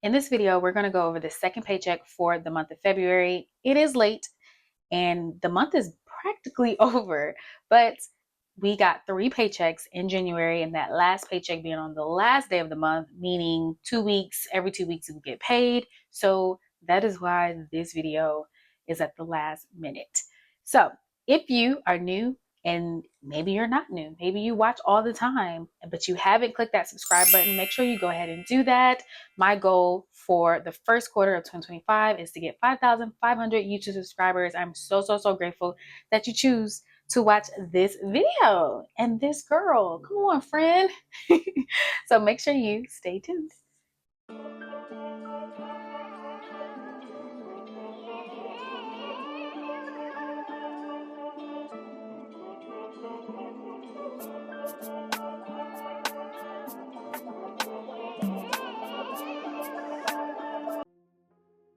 In this video, we're going to go over the second paycheck for the month of February. It is late and the month is practically over, but we got 3 paychecks in January, and that last paycheck being on the last day of the month, meaning 2 weeks, every 2 weeks we get paid. So that is why this video is at the last minute. So if you are new, and maybe you're not new, maybe you watch all the time, but you haven't clicked that subscribe button, make sure you go ahead and do that. My goal for the first quarter of 2025 is to get 5,500 YouTube subscribers. I'm so grateful that you choose to watch this video and this girl. Come on, friend. So make sure you stay tuned.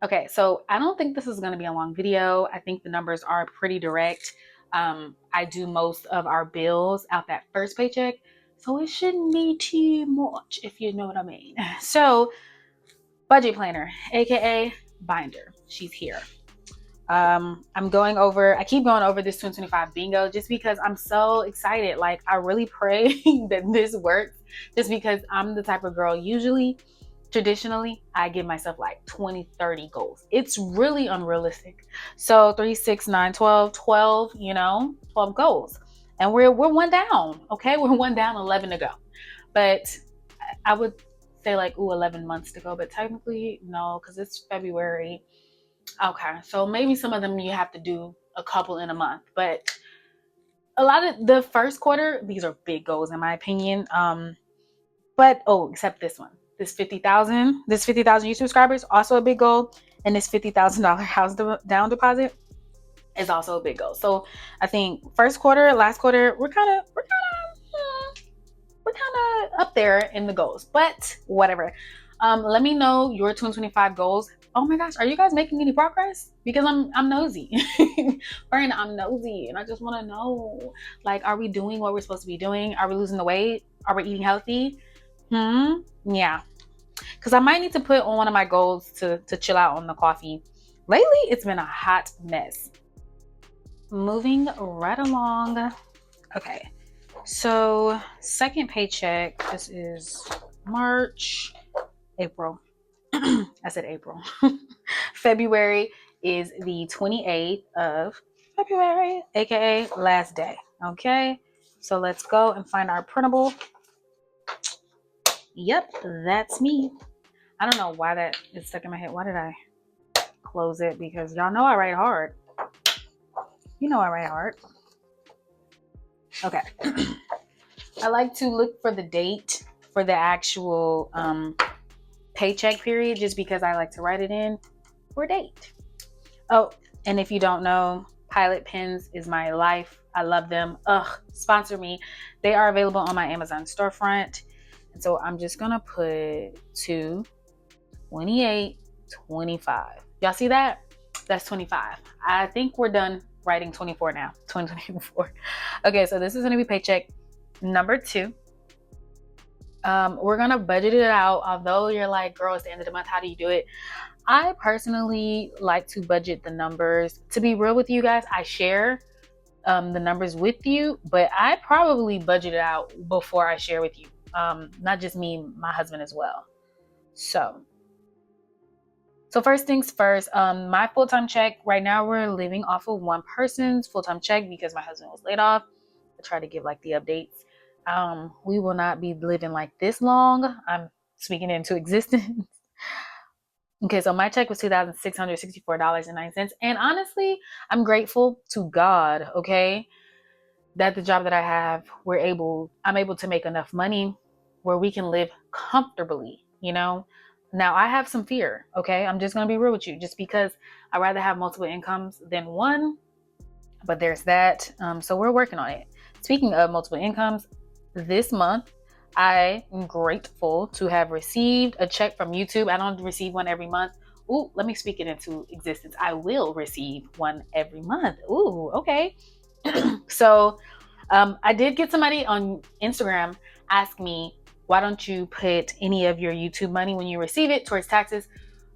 Okay, so I don't think this is going to be a long video. I think the numbers are pretty direct. I do most of our bills out that first paycheck, so it shouldn't be too much, if you know what I mean. So, budget planner, aka binder, she's here. I keep going over this 2025 bingo just because I'm so excited. Like, I really pray that this works, just because I'm the type of girl, usually traditionally I give myself like 20-30 goals. It's really unrealistic. So 3 6 9 12 12, 12 goals, and we're one down. Okay, we're one down, 11 to go. But I would say like 11 months to go, but technically no, because it's February. Okay, so maybe some of them you have to do a couple in a month, but a lot of the first quarter, these are big goals in my opinion. But except this one. This 50,000 YouTube subscribers, also a big goal. And this $50,000 house down deposit is also a big goal. So I think first quarter, last quarter, we're kind of up there in the goals, but whatever. Let me know your 2025 goals. Oh my gosh, are you guys making any progress? Because I'm nosy. Friend, I'm nosy and I just want to know, like, are we doing what we're supposed to be doing? Are we losing the weight? Are we eating healthy? Yeah, because I might need to put on one of my goals to chill out on the coffee. Lately, it's been a hot mess. Moving right along. Okay, so second paycheck. This is March, April. I said April. February is the 28th of February, aka last day. Okay, so let's go and find our printable. Yep, that's me. I don't know why that is stuck in my head. Why did I close it? Because y'all know I write hard. You know I write hard. Okay. I like to look for the date for the actual paycheck period, just because I like to write it in for date. Oh, and if you don't know, Pilot pens is my life. I love them. Sponsor me. They are available on my Amazon storefront. And so I'm just going to put 2, 28, 25. Y'all see that? That's 25. I think we're done writing 24 now. 2024. Okay, so this is going to be paycheck number 2. We're going to budget it out. Although you're like, girl, it's the end of the month. How do you do it? I personally like to budget the numbers. To be real with you guys, I share the numbers with you, but I probably budget it out before I share with you. Not just me, my husband as well. So first things first, my full-time check, right now we're living off of one person's full-time check because my husband was laid off. I try to give like the updates. We will not be living like this long. I'm speaking into existence. Okay, so my check was $2,664.09. And honestly, I'm grateful to God, okay, that the job that I have, I'm able to make enough money where we can live comfortably, Now I have some fear, okay? I'm just going to be real with you, just because I'd rather have multiple incomes than one, but there's that. So we're working on it. Speaking of multiple incomes, this month, I am grateful to have received a check from YouTube. I don't receive one every month. Ooh, let me speak it into existence. I will receive one every month. Ooh, okay. So I did get somebody on Instagram ask me why don't you put any of your YouTube money when you receive it towards taxes?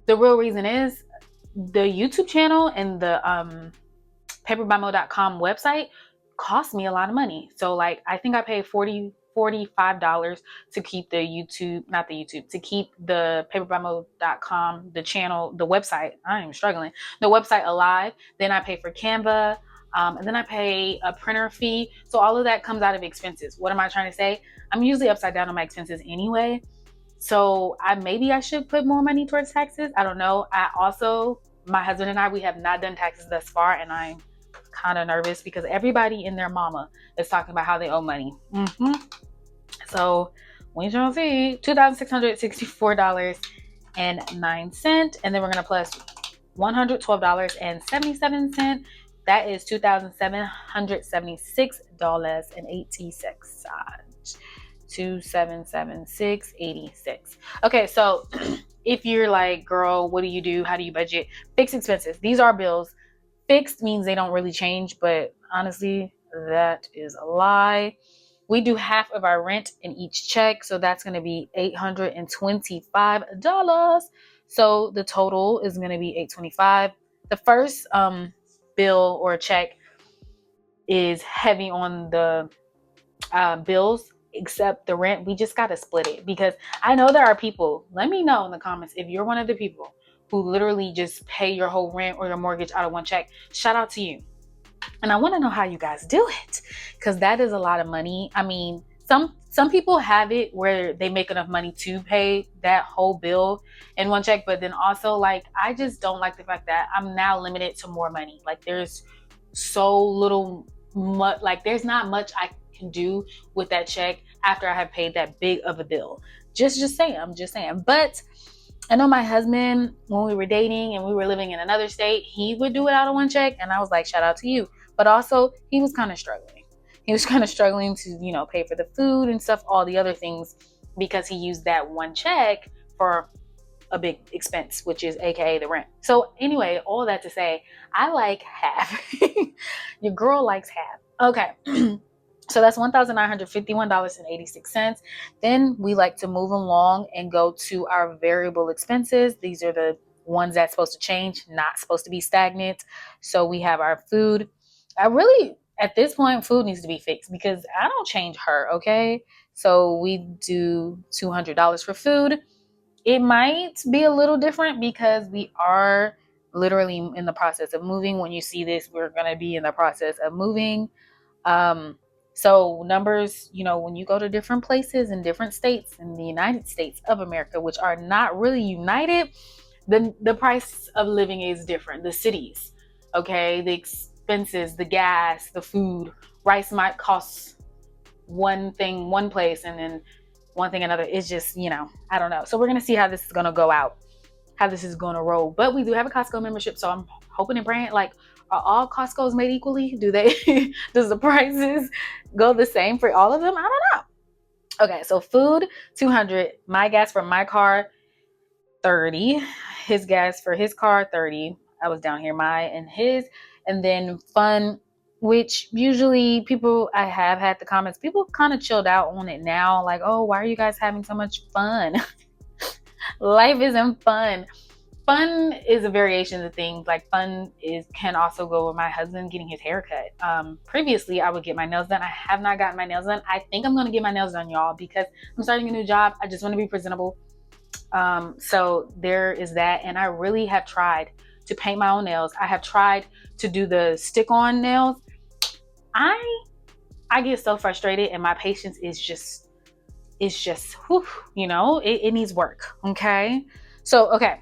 The real reason is the YouTube channel and the paperbymo.com website cost me a lot of money. So like, I think I paid $45 to keep the YouTube, not the YouTube, to keep the paperbymo.com, the channel, the website. I am struggling. The website alive. Then I pay for Canva. And then I pay a printer fee. So all of that comes out of expenses. What am I trying to say? I'm usually upside down on my expenses anyway. So maybe I should put more money towards taxes. I don't know. My husband and I, we have not done taxes thus far, and I'm kind of nervous because everybody and their mama is talking about how they owe money. So we shall see. $2,664.09, and then we're gonna plus $112.77. That is $2,776.86. 2776.86. Okay, so if you're like, girl, what do you do? How do you budget? Fixed expenses. These are bills. Fixed means they don't really change, but honestly, that is a lie. We do half of our rent in each check, so that's going to be $825. So the total is going to be $825. The first bill or check is heavy on the bills, except the rent. We just got to split it, because I know there are people, let me know in the comments if you're one of the people who literally just pay your whole rent or your mortgage out of one check. Shout out to you. And I want to know how you guys do it, because that is a lot of money. I mean, some people have it where they make enough money to pay that whole bill in one check, but then also, like, I just don't like the fact that I'm now limited to more money. Like, there's so little much, like there's not much I can do with that check after I have paid that big of a bill. Just saying, I'm just saying. But I know my husband, when we were dating and we were living in another state, he would do it out of one check, and I was like, shout out to you. But also, he was kind of struggling. He was kind of struggling to, pay for the food and stuff, all the other things, because he used that one check for a big expense, which is AKA the rent. So anyway, all that to say, I like half. Your girl likes half. Okay. So that's $1,951.86. Then we like to move along and go to our variable expenses. These are the ones that's supposed to change, not supposed to be stagnant. So we have our food. At this point, food needs to be fixed because I don't change her, okay? So we do $200 for food. It might be a little different because we are literally in the process of moving. When you see this, we're going to be in the process of moving. So numbers, when you go to different places in different states in the United States of America, which are not really united, the price of living is different. The cities, okay, the expenses, the gas, the food. Rice might cost one thing one place and then one thing another. It's just, I don't know. So we're going to see how this is going to go out, how this is going to roll. But we do have a Costco membership, so I'm hoping and praying, like, are all Costco's made equally? Does the prices go the same for all of them? I don't know. Okay, so food, $200. My gas for my car, $30. His gas for his car, $30. I was down here, my and his. And then fun, which usually I have had the comments, people kind of chilled out on it now. Like, oh, why are you guys having so much fun? Life isn't fun. Fun is a variation of things. Like, can also go with my husband getting his hair cut. Previously, I would get my nails done. I have not gotten my nails done. I think I'm going to get my nails done, y'all, because I'm starting a new job. I just want to be presentable. So there is that. And I really have tried to paint my own nails. I have tried to do the stick-on nails. I get so frustrated, and my patience is just, whew, it needs work. Okay. So, okay.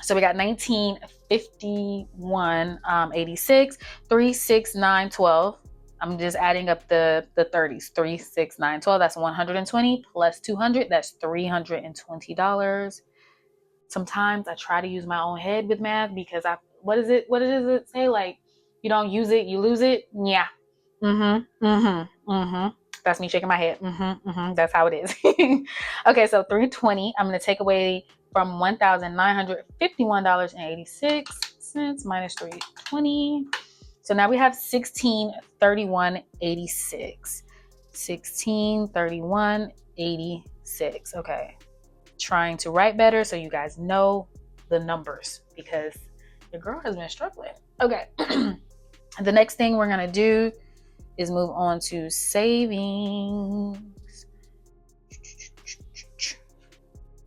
So we got 1951.86, 369.12. I'm just adding up the 30s. 369.12. That's 120 plus 200. That's $320. Sometimes I try to use my own head with math because what does it say? Like, you don't use it, you lose it. Yeah. That's me shaking my head. That's how it is. Okay, so 320. I'm going to take away from $1,951.86 minus 320. So now we have 1631.86. 1631.86. 6. Okay. Trying to write better so you guys know the numbers because your girl has been struggling. Okay. The next thing we're going to do is move on to savings.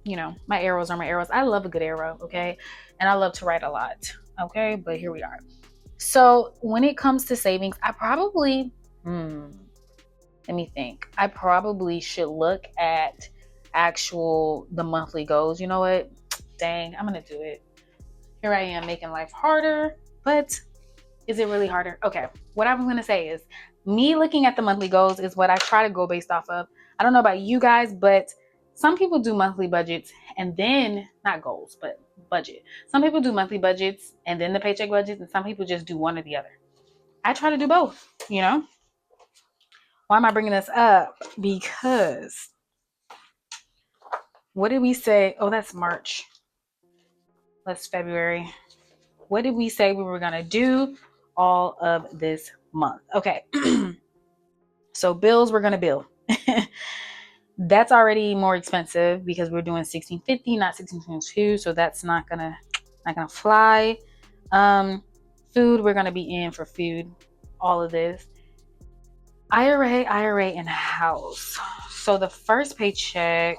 You know, my arrows are my arrows. I love a good arrow, okay? And I love to write a lot, okay? But here we are. So when it comes to savings, I probably, let me think. I probably should look at the monthly goals. You know what? Dang, I'm going to do it. Here I am making life harder, but is it really harder? Okay. What I'm going to say is me looking at the monthly goals is what I try to go based off of. I don't know about you guys, but some people do monthly budgets and then not goals, but budget. Some people do monthly budgets and then the paycheck budgets, and some people just do one or the other. I try to do both, you know? Why am I bringing this up? Because what did we say? Oh, that's March. That's February. What did we say we were going to do all of this month? Okay. So bills, we're going to bill. That's already more expensive because we're doing 1650, not 1622. So that's not gonna fly. Food, we're gonna be in for food. All of this. IRA, and house. So the first paycheck,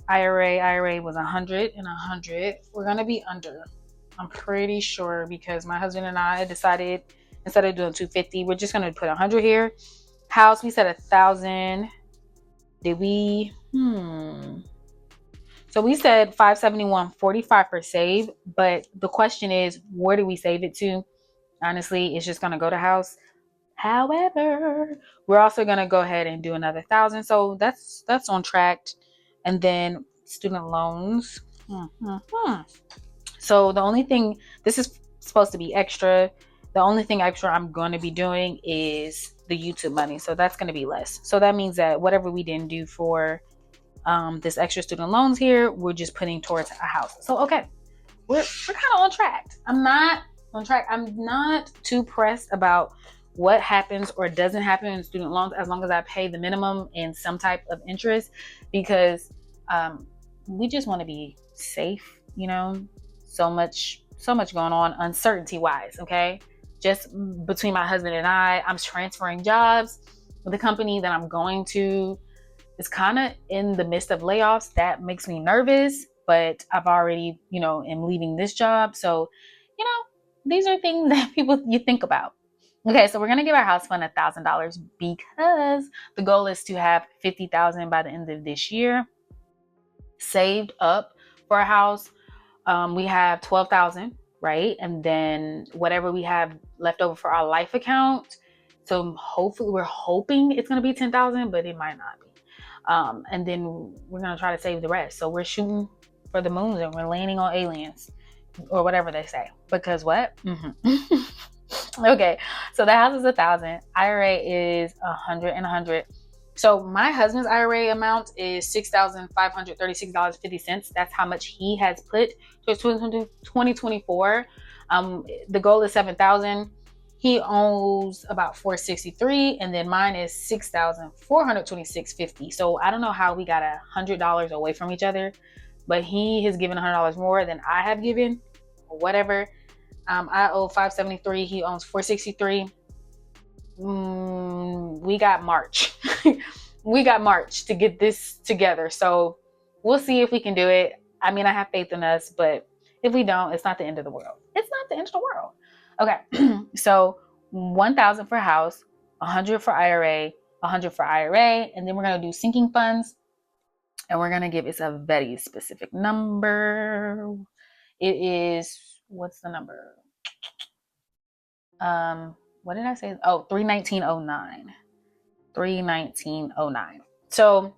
IRA was 100 and 100. We're gonna be under. I'm pretty sure because my husband and I decided instead of doing 250, we're just gonna put 100 here. House, we said 1,000. Did we? So we said 571.45 for save, but the question is, where do we save it to? Honestly, it's just gonna go to house. However, we're also gonna go ahead and do another 1,000. So that's on track. And then student loans. So the only thing, this is supposed to be extra. The only thing extra I'm going to be doing is the YouTube money. So that's going to be less. So that means that whatever we didn't do for this extra student loans here, we're just putting towards a house. So, okay, we're kind of on track. I'm not on track. I'm not too pressed about what happens or doesn't happen in student loans as long as I pay the minimum and some type of interest, because we just want to be safe, you know. So much going on uncertainty wise. Okay. Just between my husband and I'm transferring jobs. The company that I'm going to is kind of in the midst of layoffs. That makes me nervous, but I've already, am leaving this job. So, these are things that you think about. Okay. So we're going to give our house fund $1,000 because the goal is to have $50,000 by the end of this year saved up for a house. We have 12,000, right? And then whatever we have left over for our life account. So hopefully we're hoping it's going to be 10,000, but it might not be. And then we're going to try to save the rest. So we're shooting for the moons and we're landing on aliens or whatever they say, because what? Okay. So the house is 1,000. IRA is 100 and 100. So my husband's IRA amount is $6,536.50. That's how much he has put towards 2024. The goal is 7,000. He owes about 463, and then mine is 6,426.50. So I don't know how we got $100 away from each other, but he has given $100 more than I have given, or whatever. I owe 573. He owns 463. We got March. We got March to get this together. So we'll see if we can do it. I mean, I have faith in us, but if we don't, it's not the end of the world. It's not the end of the world. Okay. So 1,000 for house, 100 for IRA, 100 for IRA, and then we're going to do sinking funds. And we're going to give it a very specific number. It is, what's the number? What did I say? Oh, 31909. 31909. So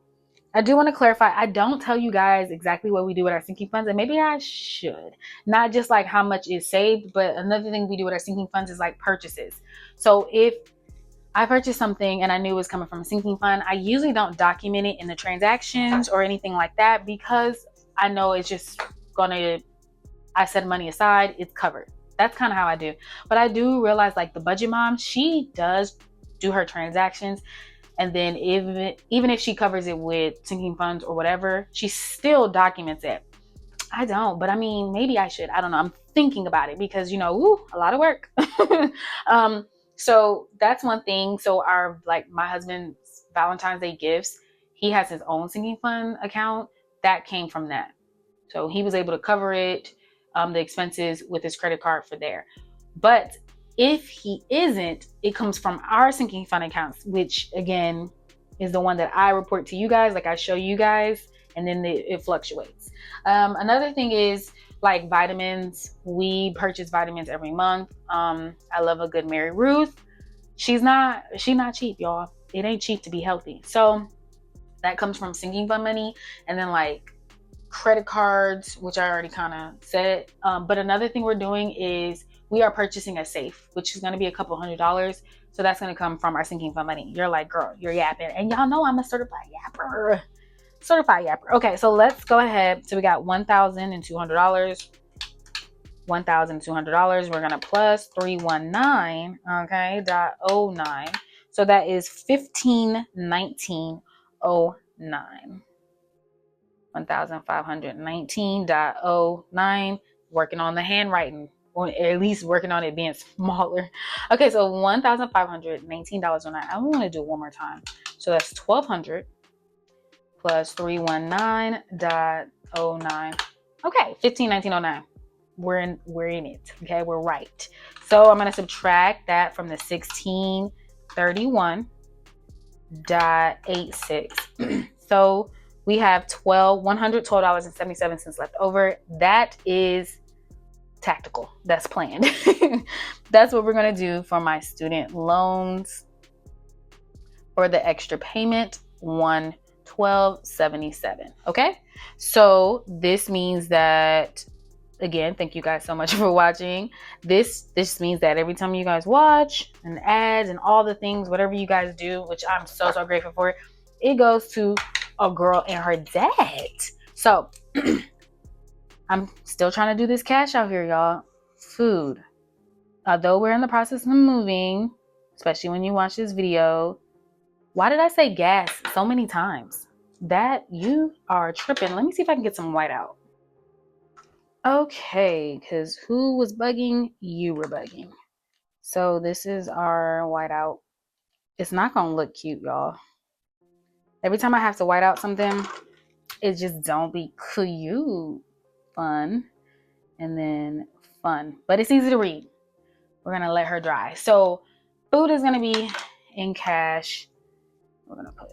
I do want to clarify, I don't tell you guys exactly what we do with our sinking funds, and maybe I should. Not just like how much is saved, but another thing we do with our sinking funds is like purchases. So if I purchased something and I knew it was coming from a sinking fund, I usually don't document it in the transactions or anything like that, because I know it's just I set money aside, it's covered. That's kind of how I do. But I do realize like the budget mom, she does do her transactions. And then even if she covers it with sinking funds or whatever, she still documents it. I don't, but I mean, maybe I should. I don't know. I'm thinking about it because, a lot of work. um, so that's one thing. So my husband's Valentine's Day gifts, he has his own sinking fund account that came from that. So he was able to cover it, the expenses with his credit card for there. But if he isn't, it comes from our sinking fund accounts, which again is the one that I report to you guys, like I show you guys, and then it fluctuates. Another thing is like vitamins. We purchase vitamins every month. I love a good Mary Ruth. She's not cheap, y'all. It ain't cheap to be healthy. So that comes from sinking fund money, and then like credit cards, which I already kind of said. But another thing we're doing is we are purchasing a safe, which is going to be a couple $100s. So that's going to come from our sinking fund money. You're like, girl, you're yapping. And y'all know I'm a certified yapper. Okay, so let's go ahead. So we got $1,200. $1,200. We're going to plus 319, okay, .09. So that is 1519.09. 1,519.09. Working on the handwriting, or at least working on it being smaller. Okay, so $1,519.09. I want to do it one more time. So that's 1,200 plus 319.09. Okay, 1519.09. We're in it. Okay, we're right. So I'm gonna subtract that from the 1631.86. So we have $112.77 left over. That is tactical. That's planned. That's what we're gonna do for my student loans. For the extra payment, $112.77. Okay, so this means that, again, thank you guys so much for watching. This means that every time you guys watch and ads and all the things, whatever you guys do, which I'm so grateful for, it goes to a girl and her dad. So I'm still trying to do this cash out here, y'all. Food. Although we're in the process of moving, especially when you watch this video. Why did I say gas so many times? That you are tripping. Let me see if I can get some whiteout. Okay, because who was bugging? You were bugging. So this is our whiteout. It's not going to look cute, y'all. Every time I have to white out something, it just don't be cute. Fun. And then fun. But it's easy to read. We're going to let her dry. So food is going to be in cash. We're going to put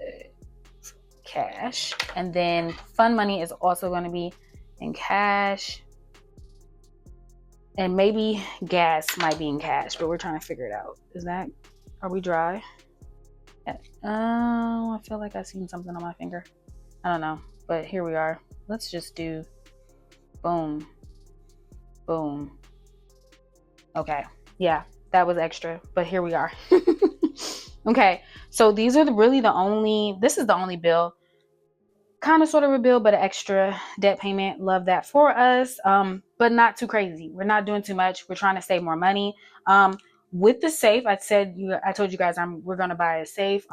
cash. And then fun money is also going to be in cash. And maybe gas might be in cash, but we're trying to figure it out. Are we dry? I feel like I seen something on my finger. I don't know, but here we are. Let's just do boom, boom. Okay, yeah, that was extra, but here we are. Okay, so these are this is the only bill, kind of sort of a bill, but an extra debt payment. Love that for us, but not too crazy. We're not doing too much. We're trying to save more money. With the safe, I told you guys we're gonna buy a safe.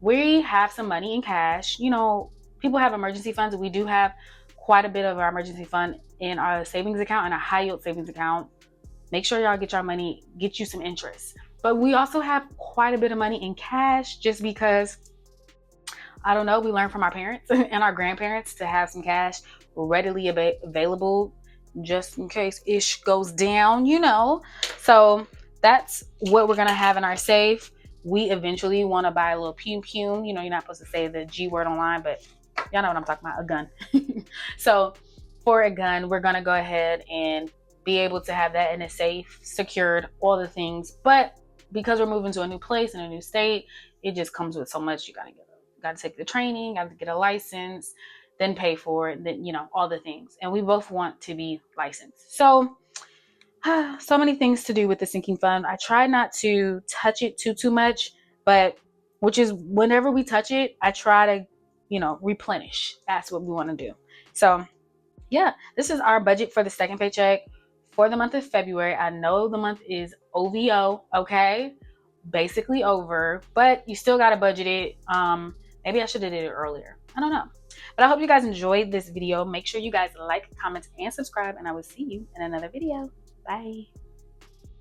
We have some money in cash. People have emergency funds. We do have quite a bit of our emergency fund in our savings account and a high yield savings account. Make sure y'all get your money, get you some interest. But we also have quite a bit of money in cash, just because, I don't know, we learned from our parents and our grandparents to have some cash readily available just in case ish goes down, So that's what we're going to have in our safe. We eventually want to buy a little pew. You're not supposed to say the G word online, but y'all know what I'm talking about, a gun. So for a gun, we're going to go ahead and be able to have that in a safe, secured, all the things. But because we're moving to a new place in a new state, it just comes with so much. You got to take the training, got to get a license, then pay for it, then, all the things. And we both want to be licensed. So many things to do with the sinking fund. I try not to touch it too much, but which is whenever we touch it, I try to, replenish. That's what we want to do. So yeah, this is our budget for the second paycheck for the month of February. I know the month is OVO, okay? basically over, but you still got to budget it. Maybe I should have did it earlier. I don't know. But I hope you guys enjoyed this video. Make sure you guys like, comment, and subscribe, and I will see you in another video. Bye.